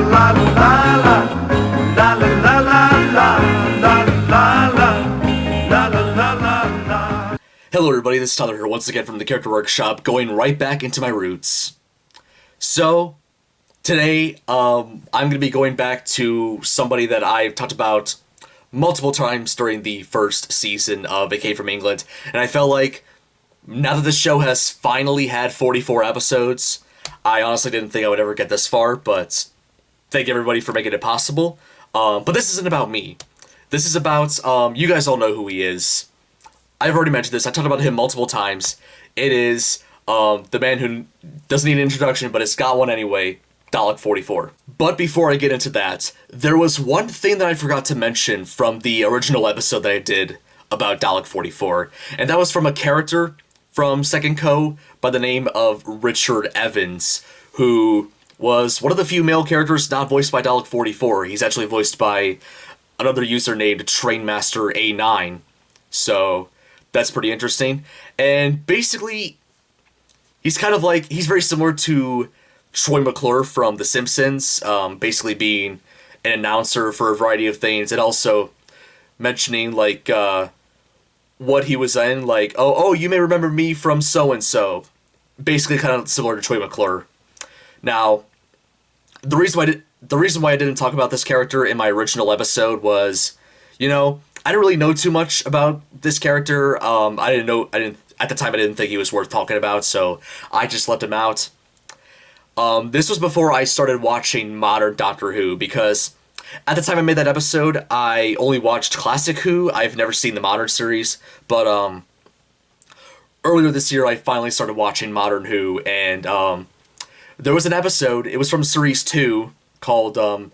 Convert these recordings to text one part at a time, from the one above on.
la la la la la la la la la la la la. Hello everybody, this is Tyler here once again from the Character Workshop, going right back into my roots. So, today, I'm going to be going back to somebody that I've talked about multiple times during the first season of AK from England, and I felt like, now that the show has finally had 44 episodes, I honestly didn't think I would ever get this far, but thank everybody for making it possible. But this isn't about me. This is about, you guys all know who he is. I've already mentioned this, I talked about him multiple times. It is the man who doesn't need an introduction, but it's got one anyway, Dalek44. But before I get into that, there was one thing that I forgot to mention from the original episode that I did about Dalek44, and that was from a character from Second Co by the name of Richard Evans, who was one of the few male characters not voiced by Dalek44. He's actually voiced by another user named Trainmaster A9, so that's pretty interesting. And basically, he's kind of like, he's very similar to Troy McClure from The Simpsons, basically being an announcer for a variety of things, and also mentioning, like, what he was in, like, oh, you may remember me from so-and-so. Basically kind of similar to Troy McClure. Now, the reason why I didn't talk about this character in my original episode was, you know, I didn't really know too much about this character. At the time I didn't think he was worth talking about, so I just left him out. This was before I started watching modern Doctor Who, because at the time I made that episode, I only watched Classic Who. I've never seen the modern series, but earlier this year I finally started watching Modern Who, and there was an episode, it was from Series 2, called A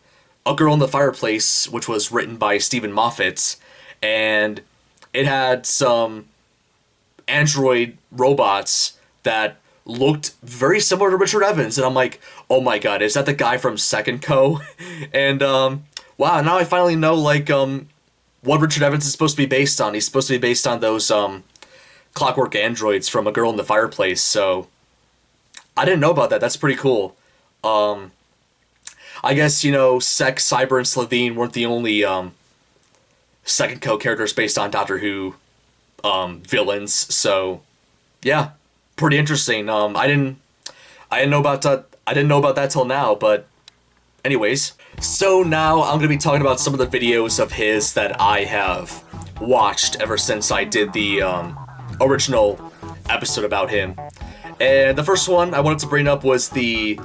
Girl in the Fireplace, which was written by Stephen Moffat, and it had some android robots that looked very similar to Richard Evans, and I'm like, oh my god, is that the guy from Second Co? And wow, now I finally know, like, what Richard Evans is supposed to be based on. He's supposed to be based on those clockwork androids from A Girl in the Fireplace, so I didn't know about that. That's pretty cool. I guess, you know, Sek, Cyber, and Slitheen weren't the only Second Co characters based on Doctor Who villains, so yeah, pretty interesting. I didn't know about that till now, but anyways. So now I'm gonna be talking about some of the videos of his that I have watched ever since I did the original episode about him. And the first one I wanted to bring up was the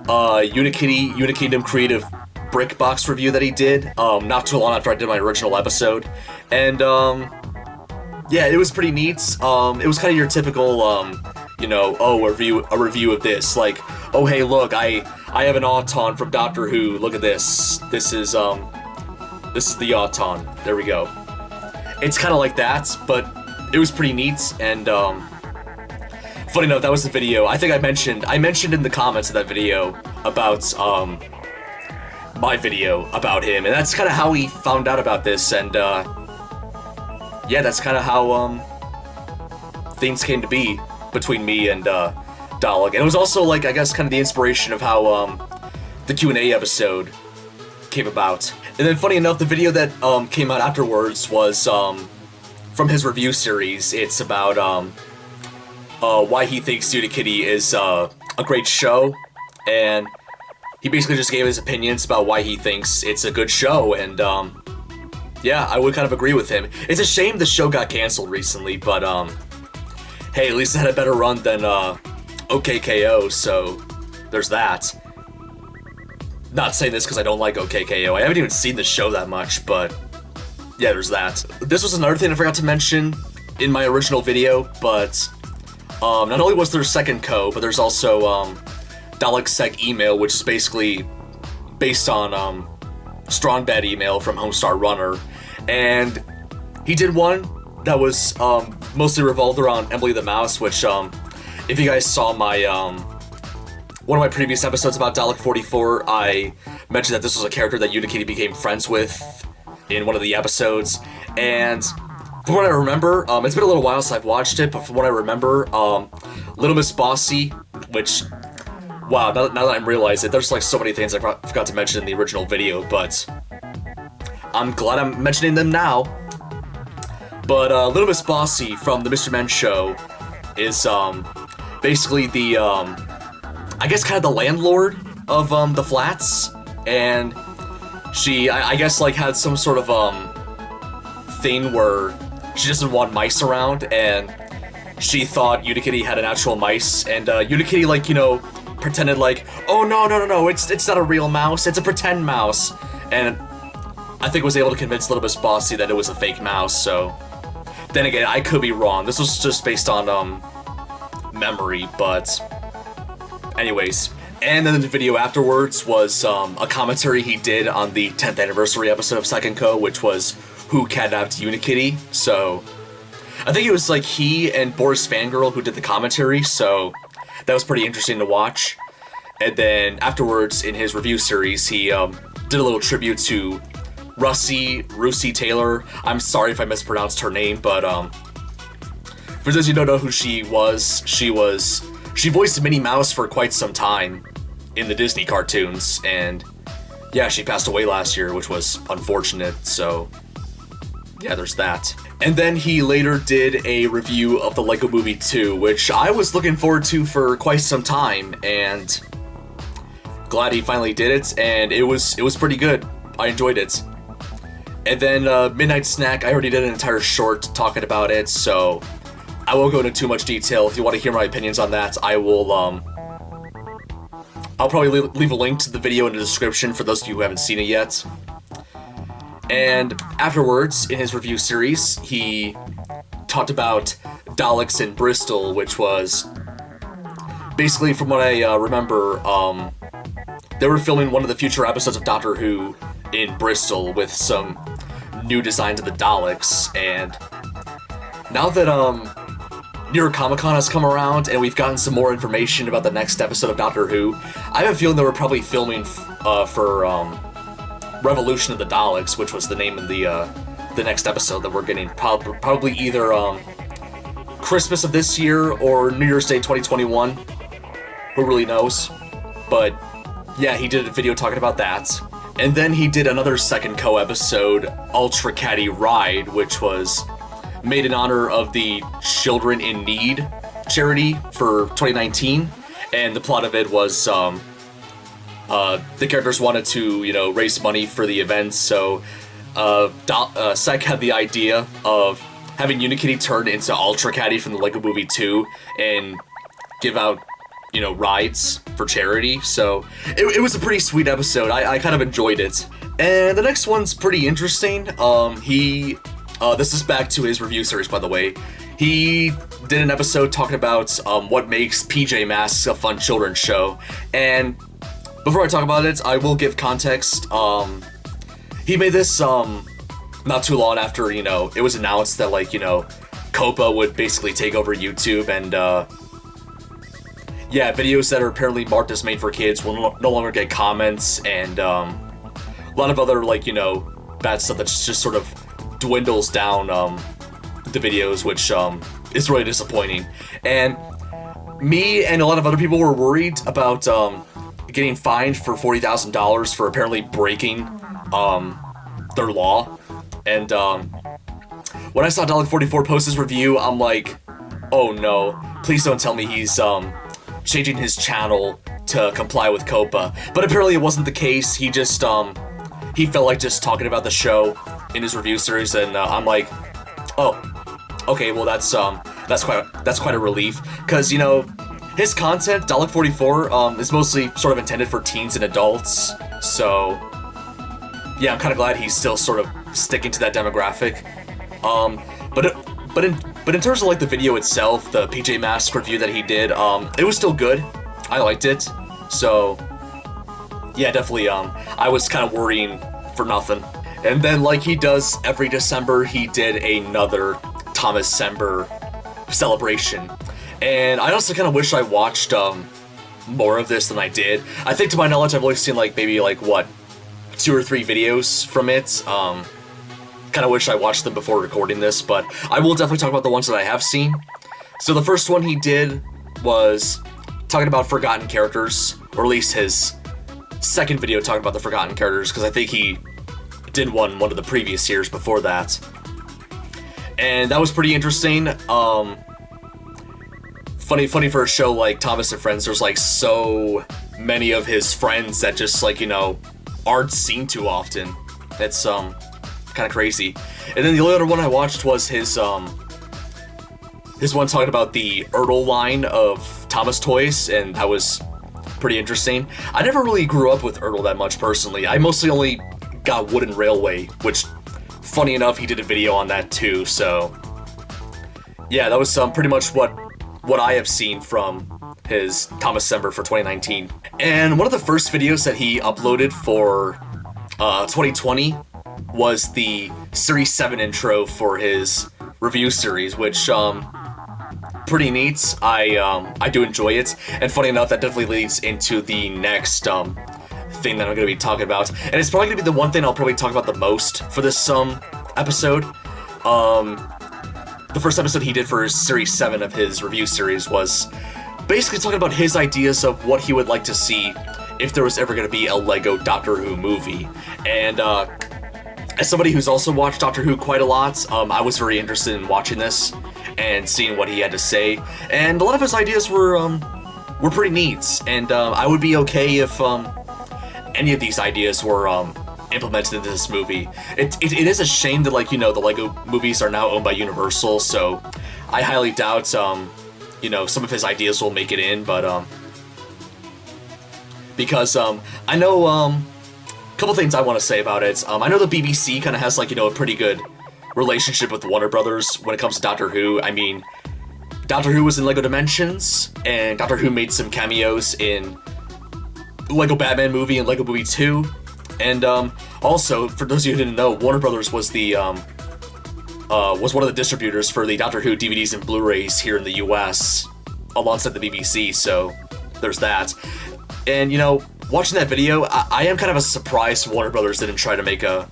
Unikingdom Creative Brick Box review that he did not too long after I did my original episode. And yeah, it was pretty neat. It was kind of your typical you know, oh, a review of this, like, oh hey, look, I have an Auton from Doctor Who, look at this. This is the Auton. There we go. It's kind of like that, but it was pretty neat, and funny enough, that was the video. I think I mentioned in the comments of that video about my video about him, and that's kind of how he found out about this, and yeah, that's kind of how things came to be between me and Dalek. And it was also, like, I guess kind of the inspiration of how the Q&A episode came about. And then funny enough, the video that came out afterwards was from his review series. It's about why he thinks Unikitty is a great show, and he basically just gave his opinions about why he thinks it's a good show, and yeah, I would kind of agree with him. It's a shame the show got canceled recently, but hey, at least it had a better run than OKKO, so there's that. Not saying this because I don't like OKKO. I haven't even seen the show that much, but yeah, there's that. This was another thing I forgot to mention in my original video, but not only was there Second Co, but there's also Dalek Sec Email, which is basically based on Strong Bad Email from Homestar Runner, and he did one that was mostly revolved around Emily the Mouse, which if you guys saw my one of my previous episodes about Dalek44, I mentioned that this was a character that Unikitty became friends with in one of the episodes, and from what I remember, it's been a little while since I've watched it, but from what I remember, Little Miss Bossy, which Wow, now that I'm realizing, there's like so many things I forgot to mention in the original video, but I'm glad I'm mentioning them now. But Little Miss Bossy from the Mr. Men show is basically the I guess kind of the landlord of the flats, and she I guess like had some sort of thing where she doesn't want mice around, and she thought Unikitty had an actual mice, and Unikitty, like, you know, pretended like, oh no, it's not a real mouse, it's a pretend mouse, and I think was able to convince Little Miss Bossy that it was a fake mouse. So then again, I could be wrong. This was just based on memory, but anyways. And then the video afterwards was a commentary he did on the 10th anniversary episode of Second Co, which was Who Kidnapped Unikitty. So I think it was like he and Boris Fangirl who did the commentary, so that was pretty interesting to watch. And then afterwards, in his review series, he did a little tribute to Russi Taylor. I'm sorry if I mispronounced her name, but for those who don't know who she voiced Minnie Mouse for quite some time in the Disney cartoons, and yeah, she passed away last year, which was unfortunate, so yeah, there's that. And then he later did a review of the Lego Movie 2, which I was looking forward to for quite some time, and glad he finally did it, and it was pretty good. I enjoyed it. And then Midnight Snack, I already did an entire short talking about it, so I won't go into too much detail. If you want to hear my opinions on that, I will, I'll probably leave a link to the video in the description for those of you who haven't seen it yet. And afterwards, in his review series, he talked about Daleks in Bristol, which was basically, from what I remember, they were filming one of the future episodes of Doctor Who in Bristol with some new designs of the Daleks, and now that New York Comic Con has come around and we've gotten some more information about the next episode of Doctor Who, I have a feeling they were probably filming for Revolution of the Daleks, which was the name of the next episode that we're getting, probably either Christmas of this year or New Year's Day 2021. Who really knows? But yeah, he did a video talking about that. And then he did another Second Co episode, Ultra Caddy Ride, which was made in honor of the Children in Need charity for 2019. And the plot of it was the characters wanted to, you know, raise money for the event, so Sek had the idea of having Unikitty turn into Ultra Caddy from the Lego Movie 2 and give out, you know, rides for charity. So it was a pretty sweet episode. I kind of enjoyed it. And the next one's pretty interesting. This is back to his review series, by the way. He did an episode talking about what makes PJ Masks a fun children's show. And before I talk about it, I will give context. He made this not too long after, you know, it was announced that, like, you know, Copa would basically take over YouTube, and yeah, videos that are apparently marked as made for kids will no longer get comments, and a lot of other, like, you know, bad stuff that just sort of dwindles down the videos, which is really disappointing. And me and a lot of other people were worried about getting fined for $40,000 for apparently breaking their law. And when I saw Dalek44 post his review, I'm like, oh no, please don't tell me he's changing his channel to comply with COPA. But apparently it wasn't the case. He just he felt like just talking about the show in his review series, and I'm like, oh, okay, well that's quite a relief, because, you know, his content, Dalek44, is mostly sort of intended for teens and adults, so yeah, I'm kind of glad he's still sort of sticking to that demographic. But in terms of, like, the video itself, the PJ Masks review that he did, it was still good. I liked it. So yeah, definitely, I was kind of worrying for nothing. And then, like he does every December, he did another Thomas Sember celebration. And I also kind of wish I watched more of this than I did. I think, to my knowledge, I've only seen, like, maybe, like, what, 2 or 3 videos from it. Kind of wish I watched them before recording this, but I will definitely talk about the ones that I have seen. So the first one he did was talking about forgotten characters. or at least his second video talking about the forgotten characters, because I think he did one of the previous years before that. And that was pretty interesting. Funny for a show like Thomas and Friends, there's like so many of his friends that just like, you know, aren't seen too often. It's kind of crazy. And then the only other one I watched was his one talking about the Ertl line of Thomas toys, and that was pretty interesting. I never really grew up with Ertl that much personally. I mostly only got Wooden Railway, which, funny enough, he did a video on that too, so yeah, that was pretty much what I have seen from his Thomas Sember for 2019. And one of the first videos that he uploaded for 2020 was the Series 7 intro for his review series, which pretty neat. I do enjoy it, and funny enough, that definitely leads into the next thing that I'm going to be talking about, and it's probably going to be the one thing I'll probably talk about the most for this episode. The first episode he did for his Series 7 of his review series was basically talking about his ideas of what he would like to see if there was ever going to be a Lego Doctor Who movie. And as somebody who's also watched Doctor Who quite a lot, I was very interested in watching this and seeing what he had to say. And a lot of his ideas were pretty neat, and I would be okay if any of these ideas were implemented into this movie. It is a shame that, like, you know, the Lego movies are now owned by Universal, so I highly doubt you know, some of his ideas will make it in, but because I know a couple things I want to say about it. I know the BBC kind of has, like, you know, a pretty good relationship with Warner Brothers when it comes to Doctor Who. I mean, Doctor Who was in Lego Dimensions, and Doctor Who made some cameos in Lego Batman movie and Lego Movie 2. And also, for those of you who didn't know, Warner Brothers was the was one of the distributors for the Doctor Who DVDs and Blu-rays here in the US, alongside the BBC, so there's that. And, you know, watching that video, I am kind of a surprised Warner Brothers didn't try to make a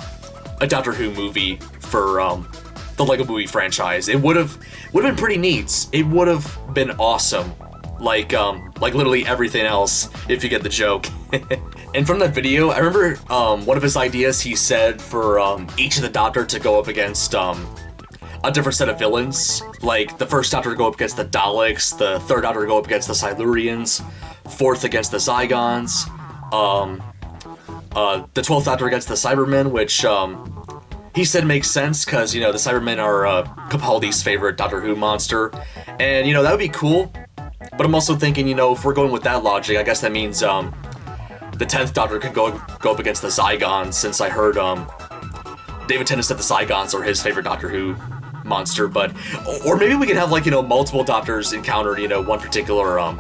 Doctor Who movie for the Lego Movie franchise. It would have been pretty neat. It would have been awesome. Like literally everything else, if you get the joke. And from that video, I remember one of his ideas he said for each of the Doctor to go up against a different set of villains. Like, the first Doctor to go up against the Daleks, the third Doctor to go up against the Silurians, fourth against the Zygons, the 12th Doctor against the Cybermen, which he said makes sense, because, you know, the Cybermen are Capaldi's favorite Doctor Who monster. And, you know, that would be cool. But I'm also thinking, you know, if we're going with that logic, I guess that means the 10th Doctor could go up against the Zygons, since I heard David Tennant said the Zygons are his favorite Doctor Who monster. But, or maybe we could have, like, you know, multiple Doctors encounter, you know, one particular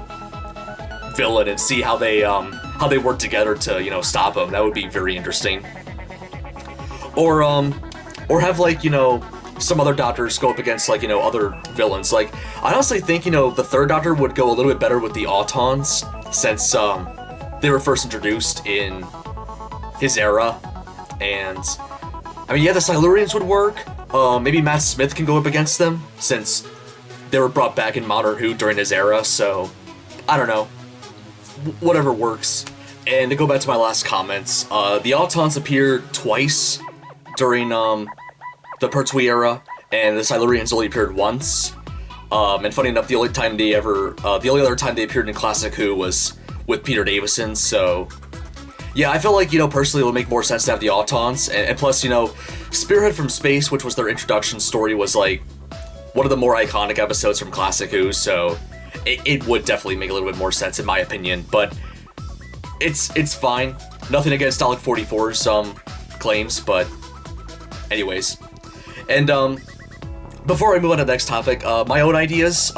villain and see how they work together to, you know, stop him. That would be very interesting. Or have, like, you know, some other Doctors go up against, like, you know, other villains. Like, I honestly think, you know, the third Doctor would go a little bit better with the Autons, since they were first introduced in his era. And I mean, yeah, the Silurians would work. Maybe Matt Smith can go up against them, since they were brought back in Modern Who during his era. So I don't know, whatever works. And to go back to my last comments, the Autons appeared twice during the Pertwee era, and the Silurians only appeared once. And funny enough, the only other time they appeared in Classic Who was with Peter Davison. So yeah, I feel like, you know, personally it would make more sense to have the Autons, and plus, you know, Spearhead from Space, which was their introduction story, was like one of the more iconic episodes from Classic Who, so it would definitely make a little bit more sense in my opinion. But it's fine. Nothing against Dalek44's claims, but anyways. And before I move on to the next topic, my own ideas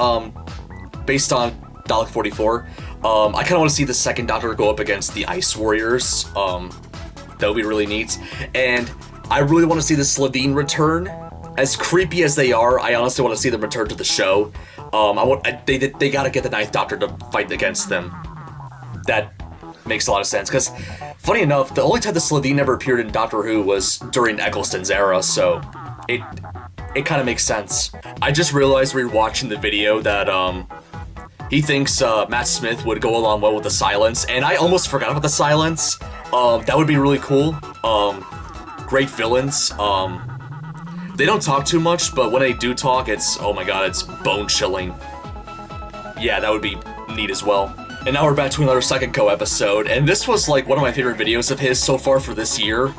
based on Dalek44, I kind of want to see the second Doctor go up against the Ice Warriors. That would be really neat. And I really want to see the Slitheen return. As creepy as they are, I honestly want to see them return to the show. They gotta get the Ninth Doctor to fight against them. That makes a lot of sense, because funny enough, the only time the Slitheen ever appeared in Doctor Who was during Eccleston's era, so it kind of makes sense. I just realized we were watching the video that he thinks Matt Smith would go along well with the silence, and I almost forgot about the silence. That would be really cool. Great villains. They don't talk too much, but when they do talk, it's, oh my god, it's bone-chilling. Yeah, that would be neat as well. And now we're back to another Second Co episode, and this was like one of my favorite videos of his so far for this year.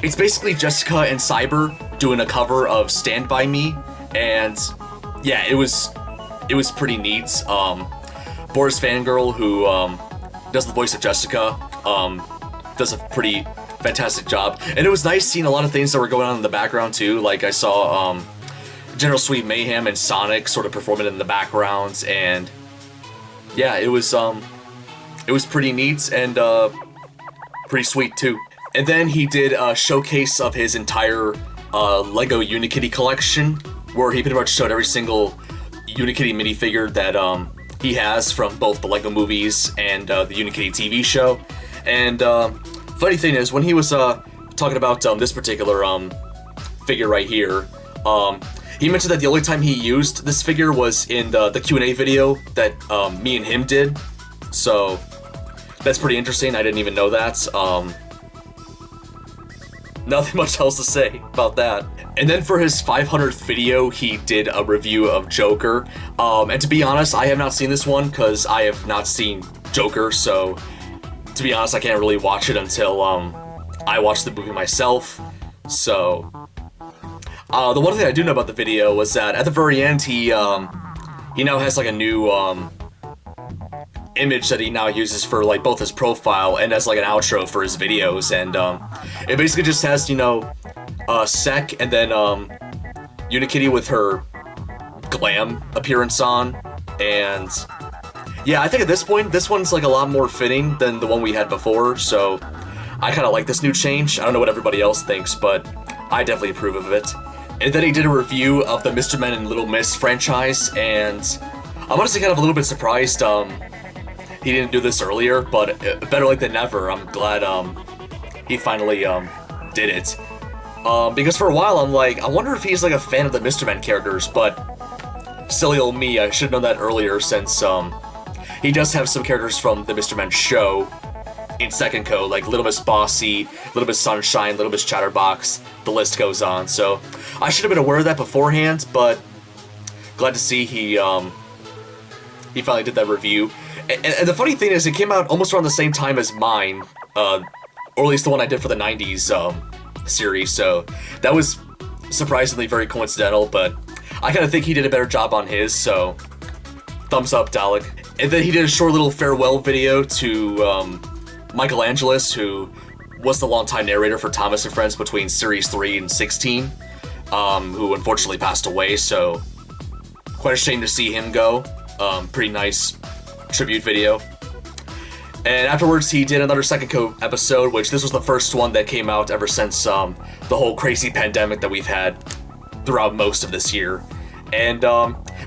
It's basically Jessica and Cyber doing a cover of Stand By Me, and yeah, it was pretty neat. Boris Fangirl, who does the voice of Jessica, does a pretty fantastic job, and it was nice seeing a lot of things that were going on in the background too. Like I saw General Sweet Mayhem and Sonic sort of performing in the backgrounds, and yeah, it was pretty neat and pretty sweet too. And then he did a showcase of his entire Lego Unikitty collection, where he pretty much showed every single Unikitty minifigure that he has from both the Lego movies and the Unikitty TV show. And funny thing is, when he was talking about this particular figure right here, he mentioned that the only time he used this figure was in the Q&A video that me and him did. So that's pretty interesting. I didn't even know that. Nothing much else to say about that. And then for his 500th video, he did a review of Joker. And to be honest, I have not seen this one because I have not seen Joker, so to be honest, I can't really watch it until I watch the movie myself. So the one thing I do know about the video was that at the very end, he now has like a new image that he now uses for like both his profile and as like an outro for his videos, and it basically just has, you know, Sek and then Unikitty with her glam appearance on, and yeah, I think at this point this one's like a lot more fitting than the one we had before, so I kind of like this new change. I don't know what everybody else thinks, but I definitely approve of it. And then he did a review of the Mr. Men and Little Miss franchise, and I'm honestly kind of a little bit surprised he didn't do this earlier, but better late than never. I'm glad he finally did it. Because for a while I'm like, I wonder if he's like a fan of the Mr. Men characters, but silly old me, I should have known that earlier, since he does have some characters from the Mr. Men show in Second Co, like Little Miss Bossy, Little Miss Sunshine, Little Miss Chatterbox, the list goes on. So I should have been aware of that beforehand, but glad to see he finally did that review. And the funny thing is, it came out almost around the same time as mine, or at least the one I did for the 90s series, so that was surprisingly very coincidental, but I kind of think he did a better job on his, so thumbs up, Dalek. And then he did a short little farewell video to Michael Angelis, who was the longtime narrator for Thomas and Friends between Series 3 and 16, who unfortunately passed away, so quite a shame to see him go. Pretty nice tribute video. And afterwards he did another Second Co episode, which this was the first one that came out ever since the whole crazy pandemic that we've had throughout most of this year. And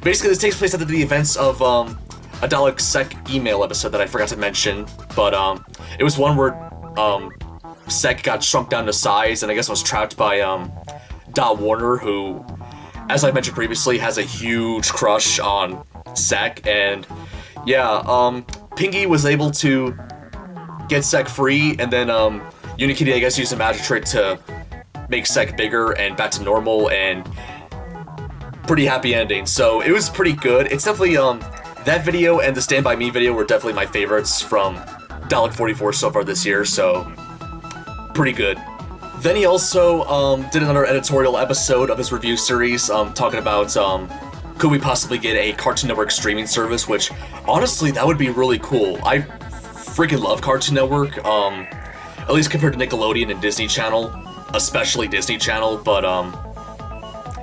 basically this takes place after the events of a Dalek Sec email episode that I forgot to mention, but it was one where Sec got shrunk down to size and I guess was trapped by Dot Warner, who, as I mentioned previously, has a huge crush on Sec, and yeah, Pinky was able to get Sec free, and then Unikitty, I guess, used a magic trick to make Sec bigger and back to normal, and pretty happy ending. So it was pretty good. It's definitely that video and the Stand By Me video were definitely my favorites from Dalek44 so far this year, so pretty good. Then he also did another editorial episode of his review series, talking about could we possibly get a Cartoon Network streaming service, which honestly that would be really cool. I freaking love Cartoon Network, at least compared to Nickelodeon and Disney Channel, especially Disney Channel, but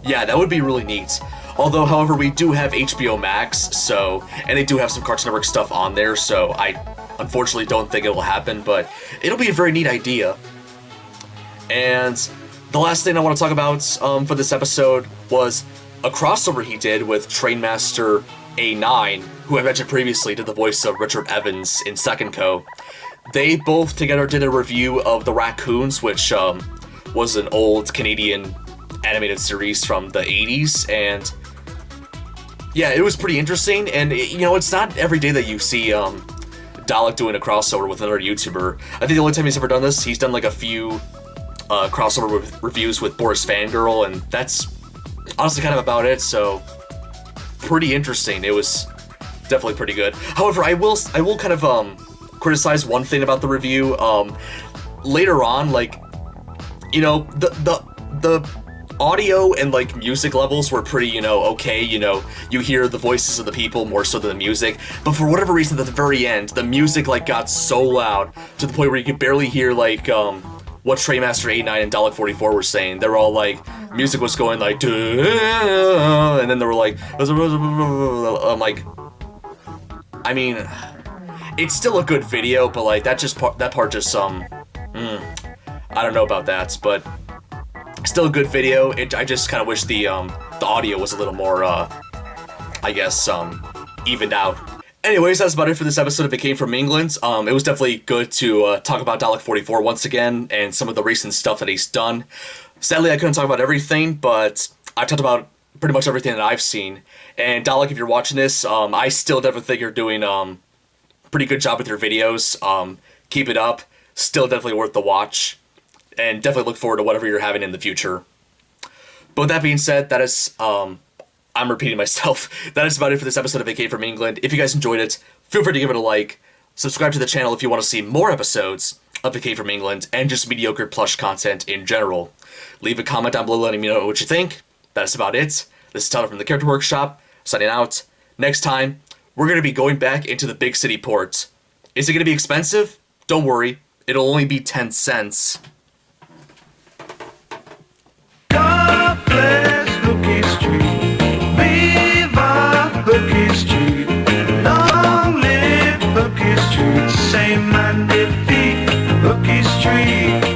yeah, that would be really neat. Although, however, we do have HBO Max, so, and they do have some Cartoon Network stuff on there, so I unfortunately don't think it will happen, but it'll be a very neat idea. And the last thing I want to talk about for this episode was a crossover he did with Trainmaster A9, who I mentioned previously did the voice of Richard Evans in Second Co. They both together did a review of The Raccoons, which was an old Canadian animated series from the 80s, and Yeah, it was pretty interesting, and you know, it's not every day that you see Dalek doing a crossover with another YouTuber. I think the only time he's ever done this, he's done like a few crossover reviews with Boris Fangirl, and that's honestly kind of about it. So pretty interesting. It was definitely pretty good. However, I will kind of criticize one thing about the review. Later on, like, you know, the audio and like music levels were pretty, you know, okay. You know, you hear the voices of the people more so than the music. But for whatever reason, at the very end, the music like got so loud to the point where you could barely hear like what Traymaster89 and Dalek44 were saying. They're all like, music was going like, and then they were like, I'm like, I mean, it's still a good video, but like that part just I don't know about that, but still a good video. I just kind of wish the audio was a little more, I guess, evened out. Anyways, that's about it for this episode of It Came From England. It was definitely good to talk about Dalek44 once again, and some of the recent stuff that he's done. Sadly, I couldn't talk about everything, but I talked about pretty much everything that I've seen. And Dalek, if you're watching this, I still definitely think you're doing pretty good job with your videos. Keep it up. Still definitely worth the watch. And definitely look forward to whatever you're having in the future. But with that being said, that is, I'm repeating myself. That is about it for this episode of It Came From England. If you guys enjoyed it, feel free to give it a like. Subscribe to the channel if you want to see more episodes of It Came From England and just mediocre plush content in general. Leave a comment down below letting me know what you think. That is about it. This is Tyler from the Character Workshop, signing out. Next time, we're going to be going back into the big city port. Is it going to be expensive? Don't worry. It'll only be 10 cents. God bless Hooky Street. Viva Hooky Street. Long live Hooky Street. Say man defeat Hooky Street.